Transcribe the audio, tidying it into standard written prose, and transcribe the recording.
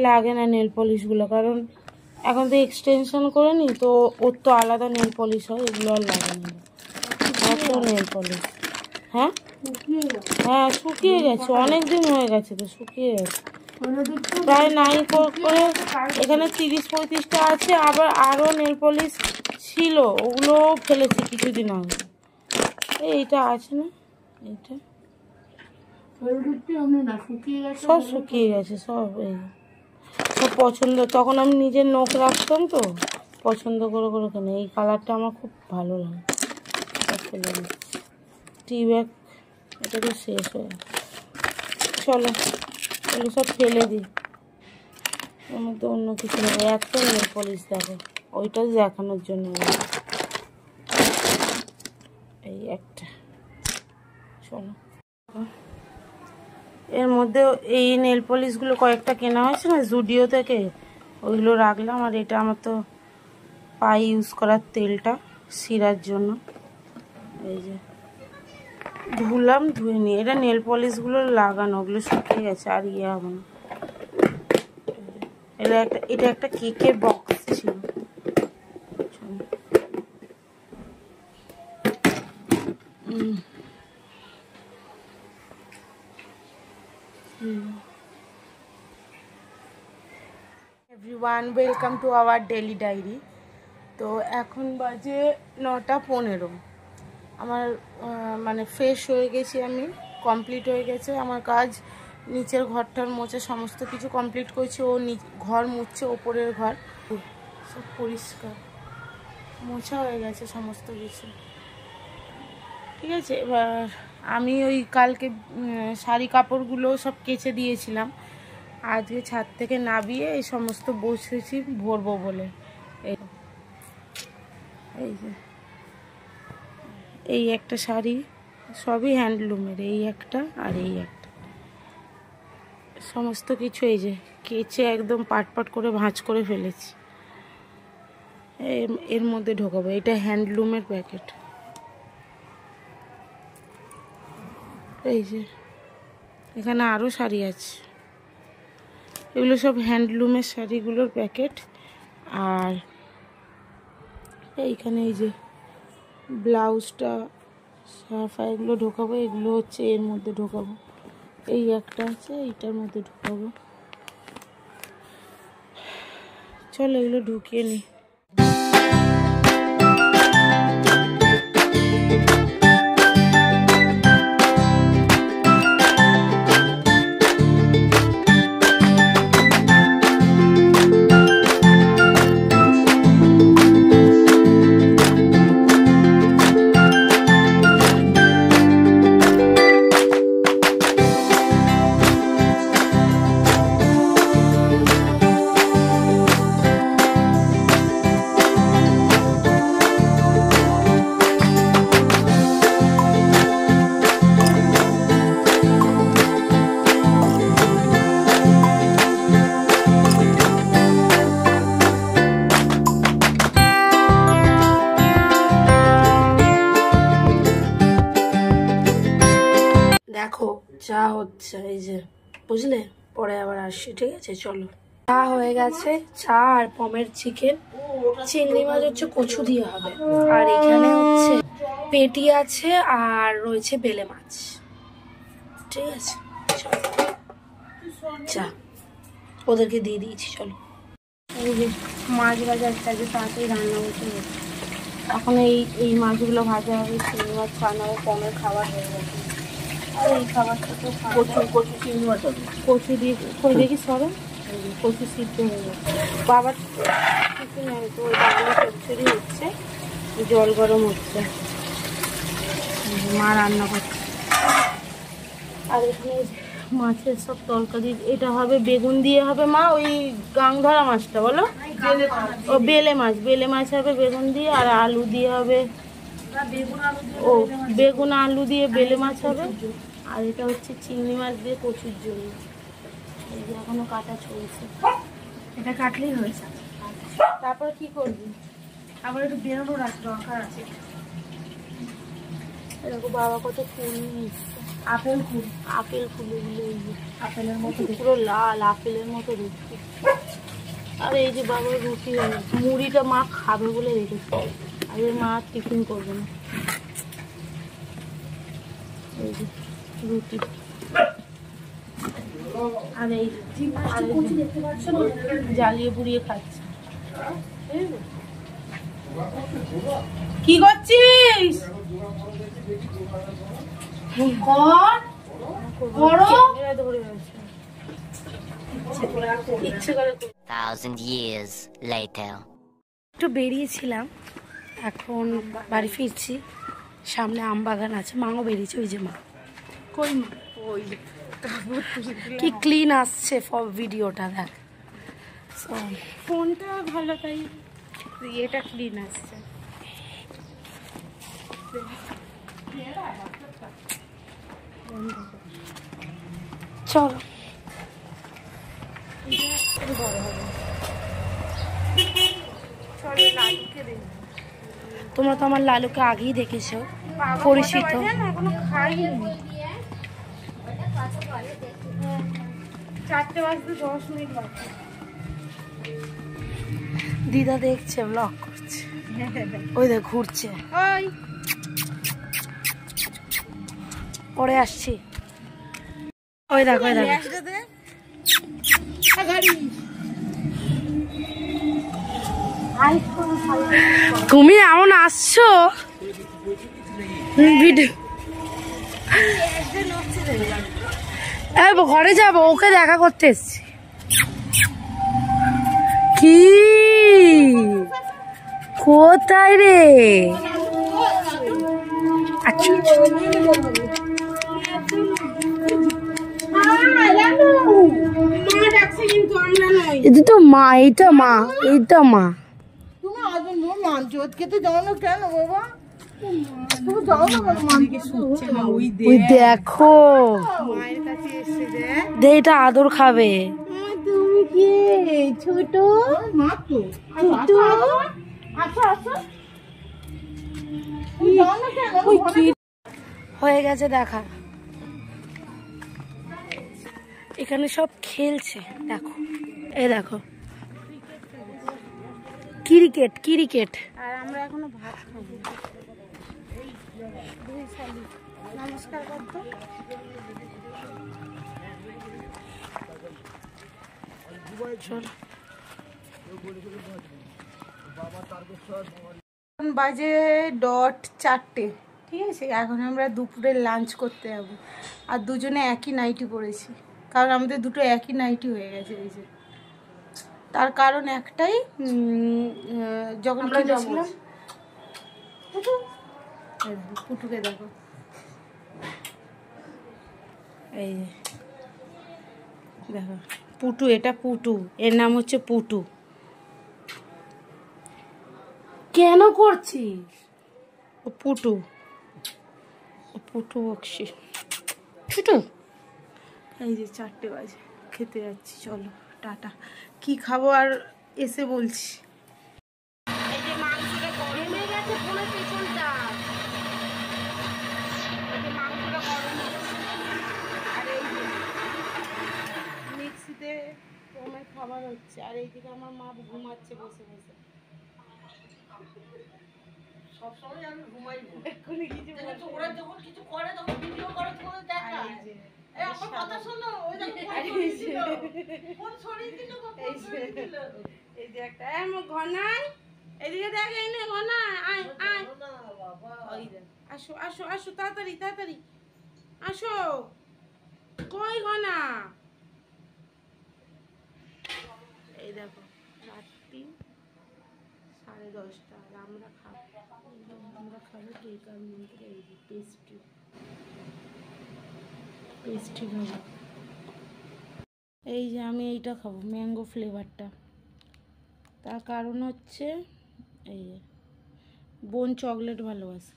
লাগে না নেল পলিশগুলো, কারণ এখন তো এক্সটেনশন করে নি, তো ওর তো আলাদা নেল পলিশ হয়, এগুলো আর লাগে না এত নেল পলিশ। হ্যাঁ হ্যাঁ শুকিয়ে গেছে, অনেক দিন হয়ে গেছে তো, শুকিয়ে গেছে প্রায় নাই করে। এখানে 30-35টা আছে, আবার আরও নেল পলিশ ছিল, ওগুলো ফেলেছি কিছুদিন আগে। এইটা আছে না, এইটা সব শুকিয়ে গেছে সব। এই সব পছন্দ, তখন আমি নিজের নখ রাখতাম তো পছন্দ করে করে কেনে। এই কালারটা আমার খুব ভালো লাগে। টি ব্যাগ এটা তো শেষ হয়ে গেছে, চলো এগুলো সব ফেলে দিই, ওর মধ্যে অন্য কিছু নেই। এত নেল পলিশ দেখো, ওইটা দেখানোর জন্য। এই একটা, চলো এর মধ্যে এই নেল পলিশগুলো কয়েকটা কেনা হয়েছে না জুডিও থেকে, ওইগুলো রাখলাম। আর এটা আমার তো পায়ে ইউজ করার তেলটা শিরার জন্য, এই যে ধুলাম, ধুয়ে নিয়ে এটা নেল পলিশগুলো লাগানো, ওগুলো শুকিয়ে গেছে আর ইয়ে হবে না। এটা একটা কেকের বক্স ছিল। Everyone, welcome to our daily diary. তো এখন বাজে 9:15। আমার মানে ফ্রেশ হয়ে গেছি আমি, কমপ্লিট হয়ে গেছে আমার কাজ। নিচের ঘরটার মোছা সমস্ত কিছু কমপ্লিট করছি, ও ঘর মুছছে, ওপরের ঘর সব পরিষ্কার মোছা হয়ে গেছে সমস্ত কিছু, ঠিক আছে। এবার আমি ওই কালকে শাড়ি কাপড়গুলো সব কেচে দিয়েছিলাম, আজকে ছাদ থেকে নামিয়ে এই সমস্ত বসেছি ভরবো বলে। এই যে এই একটা শাড়ি, সবই হ্যান্ডলুমের, এই একটা আর এই একটা, সমস্ত কিছু এই যে কেচে একদম পাট পাট করে ভাঁজ করে ফেলেছি। এর মধ্যে ঢোকাবো, এটা হ্যান্ডলুমের প্যাকেট। এই যে এখানে আরও শাড়ি আছে, এগুলো সব হ্যান্ডলুমের শাড়িগুলোর প্যাকেট। আর এইখানে এই যে ব্লাউজটা, সাফা, এগুলো ঢোকাবো। এগুলো হচ্ছে এর মধ্যে ঢোকাবো, এই একটা আছে এইটার মধ্যে ঢোকাবো। চলো এগুলো ঢুকিয়ে নিই। দেখো চা হচ্ছে, এই যে বুঝলে, পরে আবার আসছি, ঠিক আছে। চলো, চা হয়ে গেছে, চা আর পমের চিকেন, চিংড়ি মাছ হচ্ছে কচু দিয়ে হবে, আর এখানে হচ্ছে পেটি আছে আর রয়েছে বেলে মাছ, ঠিক আছে। চা ওদেরকে দিয়ে দিয়েছি, চলো। এই যে মাছ ভাজা আজকে তাড়াতাড়ি রান্না বসে গেছে, এখন এই মাছগুলো ভাজা হবে, চিংড়ি মাছ খাওয়ানো হবে, পমের খাবার হয়ে গেছে। আর এই খাবারটা তো কচু চিংড়ি মাছ হবে, কচু দিয়ে কই দেখি সরে, কচু সিদ্ধ হয়ে গেছে। বাবার কিছু নেই তো, ওই বাগানে চচ্চড়ি হচ্ছে, জল গরম হচ্ছে, মা রান্না করছে। আর এখানে মাছের সব তরকারি, এটা হবে বেগুন দিয়ে হবে মা, ওই গাংধরা মাছটা বলো, ও বেলে মাছ হবে বেগুন দিয়ে, আর আলু দিয়ে হবে, ও বেগুন আলু দিয়ে বেলে মাছ হবে। আর এটা হচ্ছে চিংড়ি মাছ দিয়ে কচুর জন্য, এই যে এখনো কাটা চলছে, এটা কাটলেই হয়েছে। তারপর কি করবি, আবার একটু বেরোনো দরকার আছে। এরকম বাবা কত ফুল নিয়ে এসছে। আপেল ফুল, আপেল ফুল এগুলো, এই যে আপেলের মতো পুরো লাল, আপেলের মতো দেখতে। আর এই যে বাবার রুটি, মুড়িটা মা খাবে বলে রেখেছে, আর মা টিফিন করবে না। এই যে রুটি, আর এই জ্বালিয়ে পুড়িয়ে খাচ্ছে। কি করছিস? একটু বেরিয়েছিলাম, এখন বাড়ি ফিরছি। সামনে আম বাগান আছে, মাও বেরিয়েছে, ওই যে মা। কই মা? ওই কি ক্লিন আসছে ভিডিওটা, দেখ। ফোনটা ভালো, তাই এটা ক্লিন আসছে। চলো, তোমরা তো আমার লালুকে আগেই দেখেছো, পরিচিত। এখনো খাইনি, 4টে বাজতে 10 মিনিট বাকি। দিদা দেখছে, ব্লগ করছে, ওই দেখ ঘুরছে। ওই পরে আসছি, ওই দেখো, ওই দেখো। তুমি এমন আসছো ভিডিও, ঘরে যাবো, ওকে দেখা করতে এসছি। কি কোথায় রে? আচ্ছা, এটা তো মা, এইটা মা, এইটা মা। দেখো, এটা আদর খাবে। তুমি কি ছোট? হয়ে গেছে দেখা, এখানে সব খেলছে, দেখো, এই দেখো, ক্রিকেট ক্রিকেট। আর আমরা এখনো ভাত খাবো। নমস্কার করতো। বাজে 4:00, ঠিক আছে? এখন আমরা দুপুরে লাঞ্চ করতে যাবো, আর দুজনে একই নাইটি পরেছি, কারণ আমাদের দুটো একই নাইটি হয়ে গেছে। এই যে তার কারণ একটাই, যখন কিনেছিলাম, পুটুকে দেখো, এই দেখো পুটু, এটা পুটু, এর নাম হচ্ছে পুটু। কেন করছিস? ও পুটু, ও পুটু বকশি, পুটু। এই যে 4টে বাজে, খেতে যাচ্ছি, চলো টাটা। কি খাবো আর এসে বলছি। এই যে মাংসটা গরম হয়ে গেছে, পুরো পেছনটা, এই যে মাংসটা গরম হচ্ছে, আর এই যে মিক্সিতে আমার খাবার হচ্ছে, আর এইদিকে আমার মা ঘুমাচ্ছে বসে বসে। সবসময় আমি ঘুমাই, এক্ষুনি কিছু বলছে, ওরা যখন কিছু করে তখন ভিডিও করে তোমাদের দেখায়। এই আমার কথা শোনো, ওই দেখো ফোন ছড়িয়ে দিল, ফোন ছড়িয়ে দিল। এই যে একটা, আমার ঘনাই, এদিকে দেখ, এই নে ঘনা, আয় আয় না বাবা, ওই দেখ, আসো আসো আসো, তাড়াতাড়ি তাড়াতাড়ি আসো। কই ঘনা? এই দেখো, রাত্রি 10:30, আর আমরা খাবো কেক আর মন্ত্রে। এই যে পেস্ট্রি খাবো। এই যে আমি এইটা খাবো, ম্যাঙ্গো ফ্লেভারটা। তার কারণ হচ্ছে, এই যে বোন চকলেট ভালোবাসে,